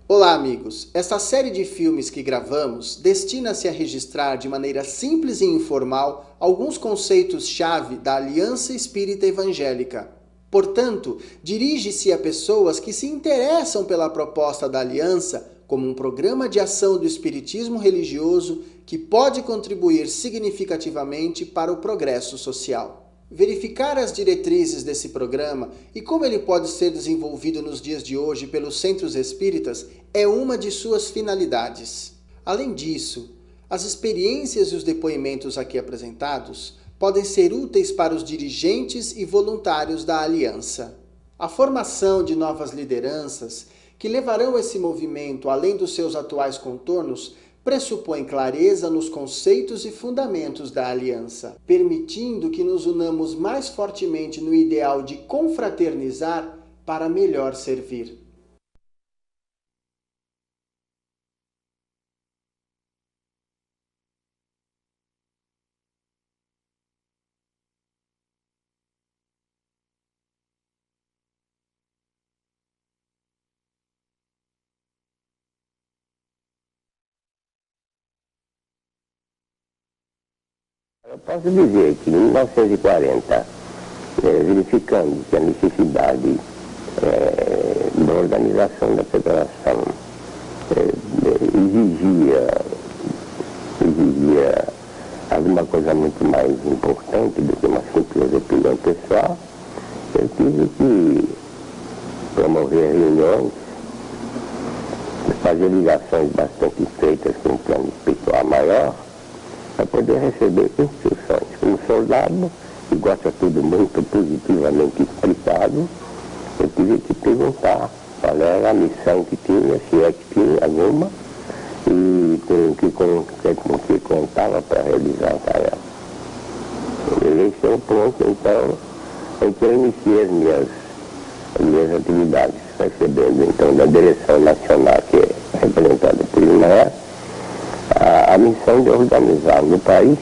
Olá, amigos! Esta série de filmes que gravamos destina-se a registrar de maneira simples e informal alguns conceitos-chave da Aliança Espírita Evangélica. Portanto, dirige-se a pessoas que se interessam pela proposta da Aliança como um programa de ação do espiritismo religioso que pode contribuir significativamente para o progresso social. Verificar as diretrizes desse programa e como ele pode ser desenvolvido nos dias de hoje pelos centros espíritas é uma de suas finalidades. Além disso, as experiências e os depoimentos aqui apresentados podem ser úteis para os dirigentes e voluntários da Aliança. A formação de novas lideranças que levarão esse movimento além dos seus atuais contornos pressupõe clareza nos conceitos e fundamentos da Aliança, permitindo que nos unamos mais fortemente no ideal de confraternizar para melhor servir. Eu posso dizer que em 1940, verificando que a necessidade da organização da federação exigia alguma coisa muito mais importante do que uma simples opinião pessoal, eu tive que promover reuniões, fazer ligações bastante estreitas com um plano espiritual maior, para poder receber instruções. Como soldado, que gosta tudo muito positivamente explicado, eu tive que perguntar qual era a missão que tinha, se é que tinha alguma, e com que contava para realizar a tarefa. Esse é o ponto, então, em que eu iniciei as minhas atividades, recebendo, então, da direção nacional, que é representada por INEA, a missão de organizar no país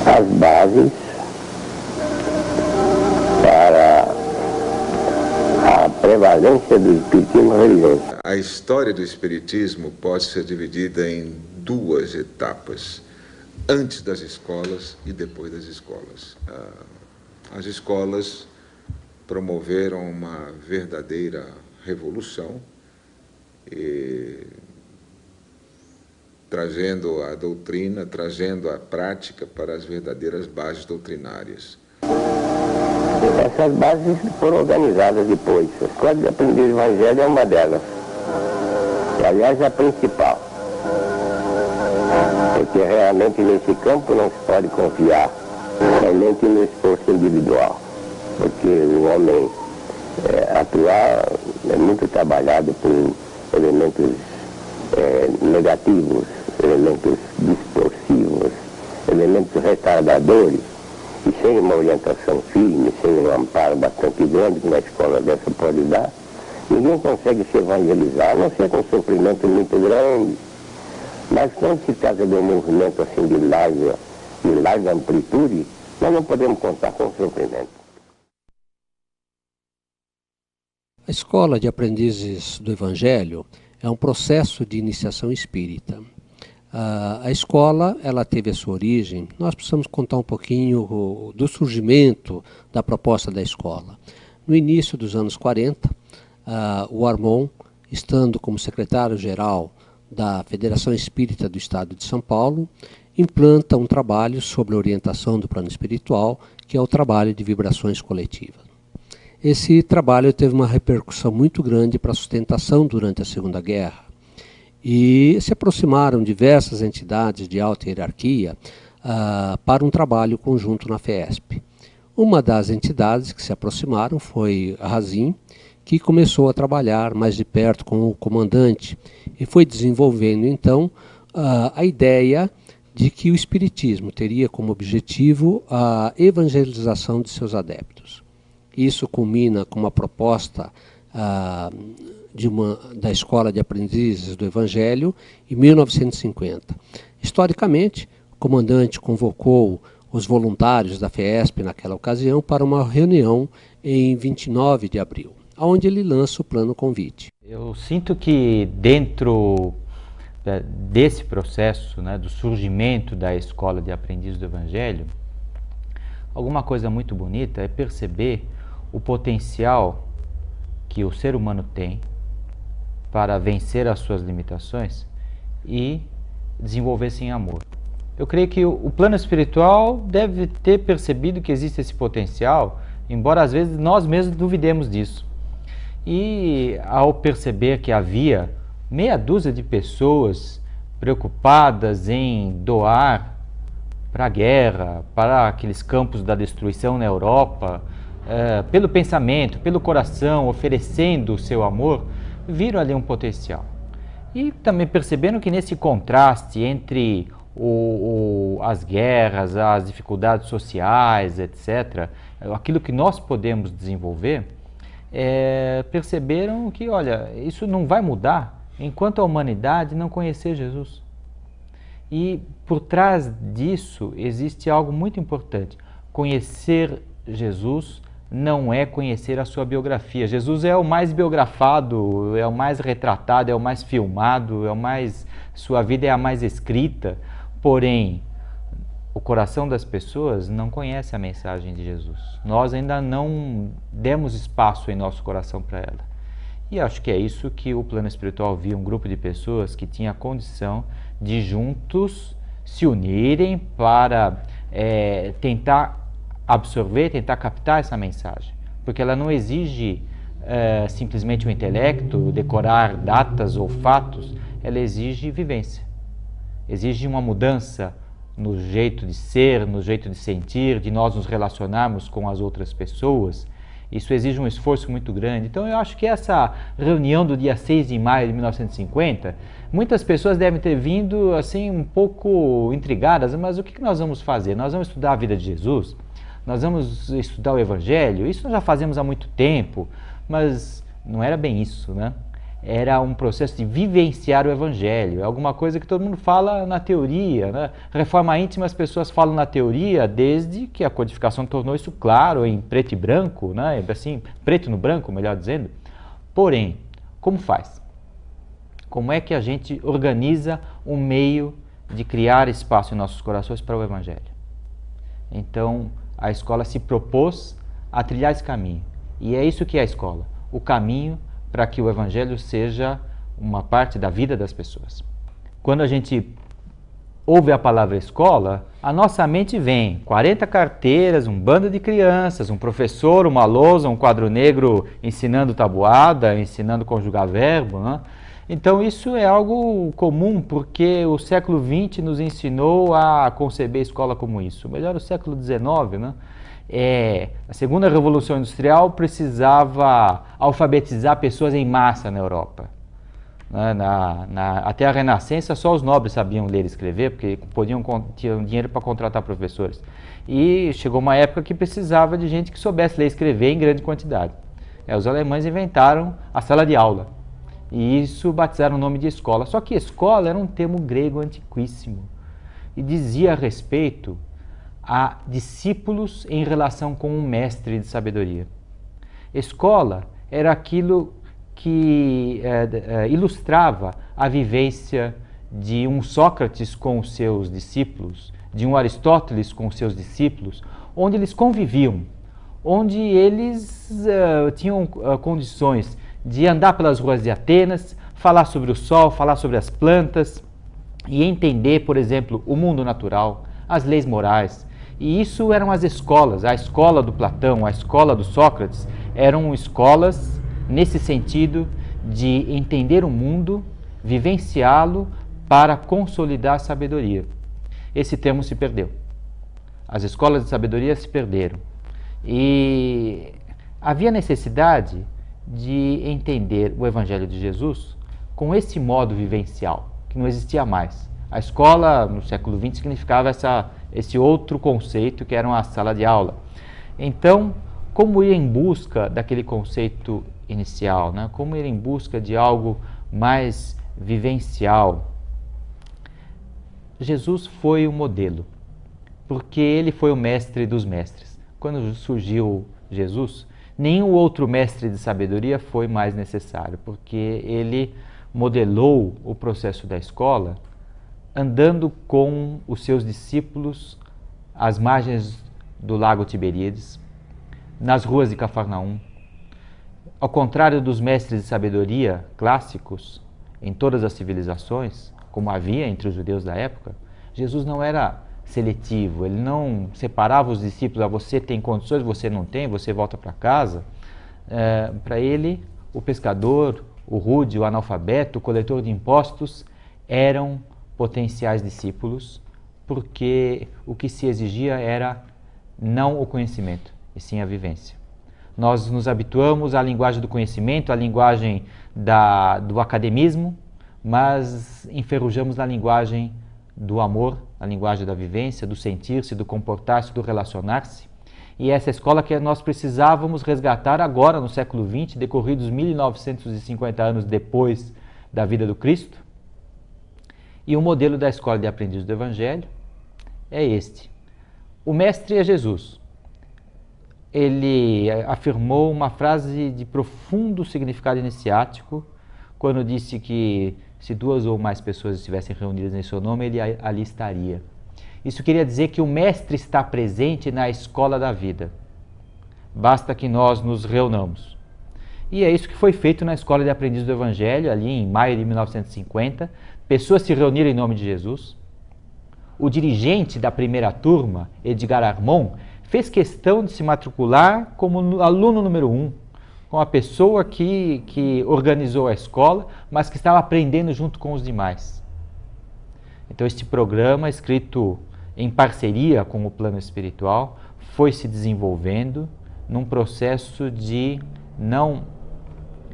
as bases para a prevalência do espiritismo religioso. A história do espiritismo pode ser dividida em duas etapas, antes das escolas e depois das escolas. As escolas promoveram uma verdadeira revolução, trazendo a doutrina, trazendo a prática para as verdadeiras bases doutrinárias. Essas bases foram organizadas depois. A Escola de Aprendiz do Evangelho é uma delas. E, aliás, é a principal. Porque realmente nesse campo não se pode confiar somente no esforço individual. Porque o homem atual é muito trabalhado por elementos negativos, elementos distorcivos, elementos retardadores, e sem uma orientação firme, sem um amparo bastante grande que uma escola dessa pode dar, ninguém consegue se evangelizar, a não ser com um sofrimento muito grande. Mas quando se trata de um movimento assim de larga amplitude, nós não podemos contar com sofrimento. A Escola de Aprendizes do Evangelho é um processo de iniciação espírita. A escola, ela teve a sua origem, nós precisamos contar um pouquinho do surgimento da proposta da escola. No início dos anos 40, o Armon, estando como secretário-geral da Federação Espírita do Estado de São Paulo, implanta um trabalho sobre a orientação do plano espiritual, que é o trabalho de vibrações coletivas. Esse trabalho teve uma repercussão muito grande para a sustentação durante a Segunda Guerra e se aproximaram diversas entidades de alta hierarquia para um trabalho conjunto na FESP. Uma das entidades que se aproximaram foi a Razin, que começou a trabalhar mais de perto com o comandante e foi desenvolvendo então a ideia de que o Espiritismo teria como objetivo a evangelização de seus adeptos. Isso culmina com uma proposta da Escola de Aprendizes do Evangelho em 1950. Historicamente, o comandante convocou os voluntários da FESP naquela ocasião para uma reunião em 29 de abril. onde ele lança o plano convite. Eu sinto que dentro desse processo, né, do surgimento da escola de aprendizes do Evangelho, alguma coisa muito bonita é perceber o potencial que o ser humano tem para vencer as suas limitações e desenvolver-se em amor. Eu creio que o plano espiritual deve ter percebido que existe esse potencial, embora às vezes nós mesmos duvidemos disso. E ao perceber que havia meia dúzia de pessoas preocupadas em doar para a guerra, para aqueles campos da destruição na Europa, pelo pensamento, pelo coração, oferecendo o seu amor, viram ali um potencial. E também perceberam que nesse contraste entre as guerras, as dificuldades sociais, etc., aquilo que nós podemos desenvolver, perceberam que, olha, isso não vai mudar enquanto a humanidade não conhecer Jesus. E por trás disso existe algo muito importante. Conhecer Jesus não é conhecer a sua biografia. Jesus é o mais biografado, é o mais retratado, é o mais filmado, sua vida é a mais escrita. Porém, o coração das pessoas não conhece a mensagem de Jesus. Nós ainda não demos espaço em nosso coração para ela. E acho que é isso que o plano espiritual via, um grupo de pessoas que tinha a condição de juntos se unirem para tentar absorver, tentar captar essa mensagem. Porque ela não exige simplesmente o intelecto, decorar datas ou fatos, ela exige vivência. Exige uma mudança no jeito de ser, no jeito de sentir, de nós nos relacionarmos com as outras pessoas. Isso exige um esforço muito grande. Então eu acho que essa reunião do dia 6 de maio de 1950, muitas pessoas devem ter vindo assim um pouco intrigadas, mas o que nós vamos fazer? Nós vamos estudar a vida de Jesus? Nós vamos estudar o Evangelho? Isso nós já fazemos há muito tempo, mas não era bem isso, né? Era um processo de vivenciar o Evangelho, é alguma coisa que todo mundo fala na teoria, né? Reforma íntima as pessoas falam na teoria desde que a codificação tornou isso claro, em preto e branco, né? Assim, preto no branco, melhor dizendo. Porém, como faz? Como é que a gente organiza um meio de criar espaço em nossos corações para o Evangelho? Então, a escola se propôs a trilhar esse caminho, e é isso que é a escola, o caminho para que o Evangelho seja uma parte da vida das pessoas. Quando a gente ouve a palavra escola, a nossa mente vem 40 carteiras, um bando de crianças, um professor, uma lousa, um quadro negro ensinando tabuada, ensinando conjugar verbo, né? Então isso é algo comum, porque o século XX nos ensinou a conceber a escola como isso. Melhor, o século XIX, né? A segunda revolução industrial precisava alfabetizar pessoas em massa na Europa. Até a Renascença só os nobres sabiam ler e escrever, porque tinham dinheiro para contratar professores. E chegou uma época que precisava de gente que soubesse ler e escrever em grande quantidade. Os alemães inventaram a sala de aula, e isso batizaram o nome de escola. Só que escola era um termo grego antiquíssimo, e dizia a respeito a discípulos em relação com um mestre de sabedoria. Escola era aquilo que ilustrava a vivência de um Sócrates com os seus discípulos, de um Aristóteles com os seus discípulos, onde eles conviviam, onde eles tinham condições de andar pelas ruas de Atenas, falar sobre o sol, falar sobre as plantas e entender, por exemplo, o mundo natural, as leis morais. E isso eram as escolas, a escola do Platão, a escola do Sócrates, eram escolas nesse sentido de entender o mundo, vivenciá-lo para consolidar a sabedoria. Esse termo se perdeu. As escolas de sabedoria se perderam. E havia necessidade de entender o Evangelho de Jesus com esse modo vivencial, que não existia mais. A escola, no século XX, significava esse outro conceito, que era uma sala de aula. Então, como ir em busca daquele conceito inicial, né? Como ir em busca de algo mais vivencial? Jesus foi o modelo, porque ele foi o mestre dos mestres. Quando surgiu Jesus, nenhum outro mestre de sabedoria foi mais necessário, porque ele modelou o processo da escola andando com os seus discípulos às margens do lago Tiberíades, nas ruas de Cafarnaum. Ao contrário dos mestres de sabedoria clássicos em todas as civilizações, como havia entre os judeus da época, Jesus não era seletivo, ele não separava os discípulos, você tem condições, você não tem, você volta para casa. Para ele, o pescador, o rude, o analfabeto, o coletor de impostos eram potenciais discípulos, porque o que se exigia era não o conhecimento, e sim a vivência. Nós nos habituamos à linguagem do conhecimento, à linguagem do academismo, mas enferrujamos na linguagem do amor, na linguagem da vivência, do sentir-se, do comportar-se, do relacionar-se. E essa escola que nós precisávamos resgatar agora, no século XX, decorridos 1950 anos depois da vida do Cristo. E o modelo da escola de aprendizes do Evangelho é este. O mestre é Jesus. Ele afirmou uma frase de profundo significado iniciático quando disse que se 2 ou mais pessoas estivessem reunidas em seu nome, ele ali estaria. Isso queria dizer que o mestre está presente na escola da vida. Basta que nós nos reunamos. E é isso que foi feito na Escola de Aprendizes do Evangelho, ali em maio de 1950. Pessoas se reuniram em nome de Jesus. O dirigente da primeira turma, Edgar Armon, fez questão de se matricular como aluno número 1, com a pessoa que organizou a escola, mas que estava aprendendo junto com os demais. Então este programa, escrito em parceria com o plano espiritual, foi se desenvolvendo num processo de não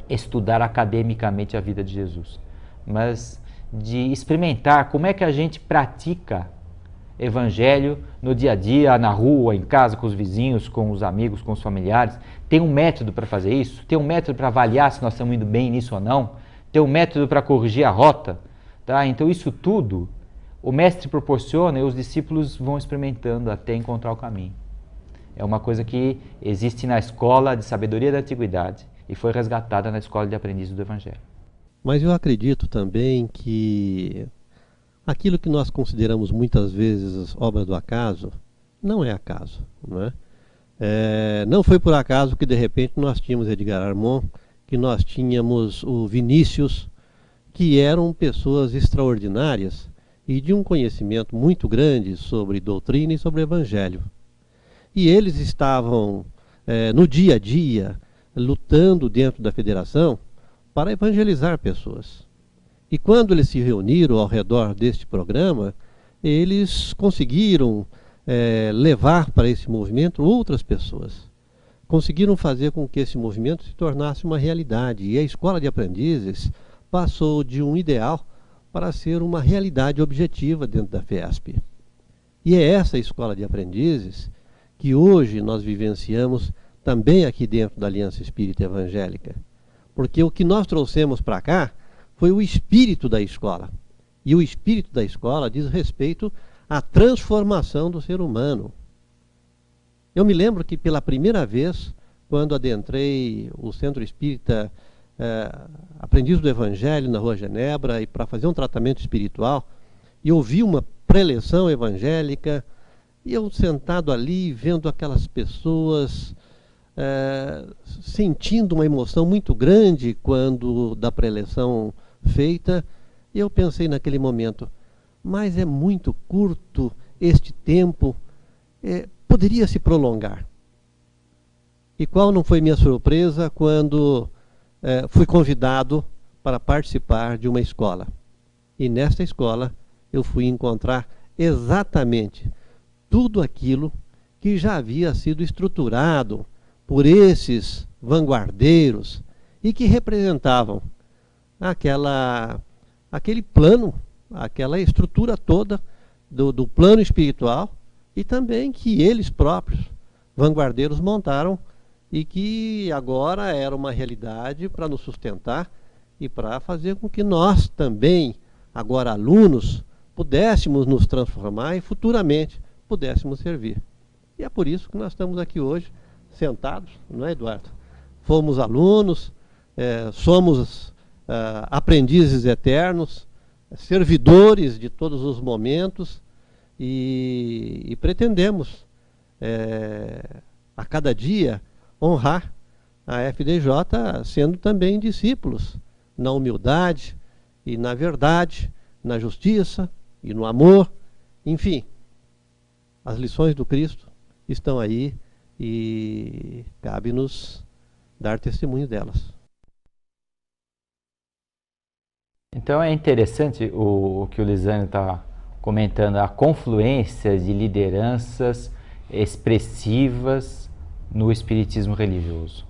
estudar academicamente a vida de Jesus, mas de experimentar como é que a gente pratica Evangelho no dia a dia, na rua, em casa, com os vizinhos, com os amigos, com os familiares. Tem um método para fazer isso? Tem um método para avaliar se nós estamos indo bem nisso ou não? Tem um método para corrigir a rota? Tá? Então isso tudo o mestre proporciona e os discípulos vão experimentando até encontrar o caminho. É uma coisa que existe na escola de sabedoria da antiguidade e foi resgatada na escola de aprendizes do Evangelho. Mas eu acredito também que aquilo que nós consideramos muitas vezes obra do acaso, não é acaso. Não é? Não foi por acaso que de repente nós tínhamos Edgar Armon, que nós tínhamos o Vinícius, que eram pessoas extraordinárias e de um conhecimento muito grande sobre doutrina e sobre evangelho. E eles estavam no dia a dia lutando dentro da federação para evangelizar pessoas. E quando eles se reuniram ao redor deste programa, eles conseguiram levar para esse movimento outras pessoas. Conseguiram fazer com que esse movimento se tornasse uma realidade. E a Escola de Aprendizes passou de um ideal para ser uma realidade objetiva dentro da FEASP. E é essa Escola de Aprendizes que hoje nós vivenciamos também aqui dentro da Aliança Espírita Evangélica. Porque o que nós trouxemos para cá foi o espírito da escola. E o espírito da escola diz respeito à transformação do ser humano. Eu me lembro que pela primeira vez, quando adentrei o Centro Espírita Aprendiz do Evangelho na Rua Genebra e para fazer um tratamento espiritual, e ouvi uma preleção evangélica, e eu sentado ali, vendo aquelas pessoas, sentindo uma emoção muito grande quando da preleção feita, eu pensei naquele momento, mas é muito curto este tempo, poderia se prolongar. E qual não foi minha surpresa quando fui convidado para participar de uma escola. E nesta escola eu fui encontrar exatamente tudo aquilo que já havia sido estruturado por esses vanguardeiros e que representavam aquele plano, aquela estrutura toda do plano espiritual e também que eles próprios, vanguardeiros, montaram e que agora era uma realidade para nos sustentar e para fazer com que nós também, agora alunos, pudéssemos nos transformar e futuramente pudéssemos servir. E é por isso que nós estamos aqui hoje, sentados, não é, Eduardo? Fomos alunos, somos aprendizes eternos, servidores de todos os momentos e pretendemos a cada dia honrar a FDJ sendo também discípulos na humildade e na verdade, na justiça e no amor, enfim, as lições do Cristo estão aí e cabe-nos dar testemunho delas. Então é interessante o que o Lisânio está comentando, a confluência de lideranças expressivas no espiritismo religioso.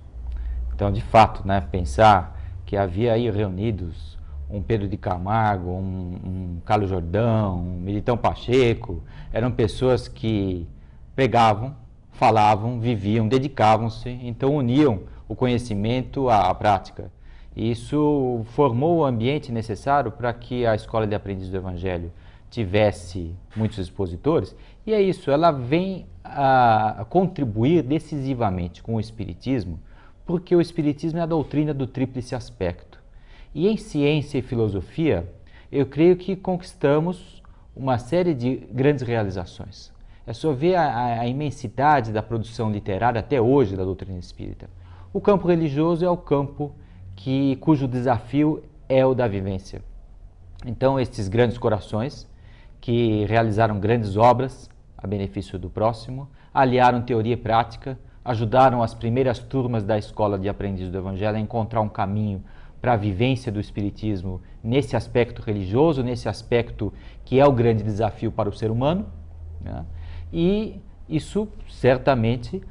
Então, de fato, né, pensar que havia aí reunidos um Pedro de Camargo, um Carlos Jordão, um Militão Pacheco, eram pessoas que pregavam, falavam, viviam, dedicavam-se, então uniam o conhecimento à prática. E isso formou o ambiente necessário para que a Escola de Aprendizes do Evangelho tivesse muitos expositores, e é isso, ela vem a contribuir decisivamente com o Espiritismo, porque o Espiritismo é a doutrina do tríplice aspecto. E em ciência e filosofia, eu creio que conquistamos uma série de grandes realizações. É só ver a imensidade da produção literária até hoje da doutrina espírita. O campo religioso é o campo cujo desafio é o da vivência. Então, estes grandes corações que realizaram grandes obras a benefício do próximo, aliaram teoria e prática, ajudaram as primeiras turmas da Escola de Aprendizes do Evangelho a encontrar um caminho para a vivência do Espiritismo nesse aspecto religioso, nesse aspecto que é o grande desafio para o ser humano, né? E isso certamente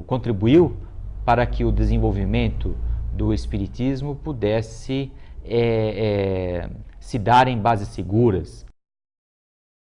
contribuiu para que o desenvolvimento do Espiritismo pudesse se dar em bases seguras,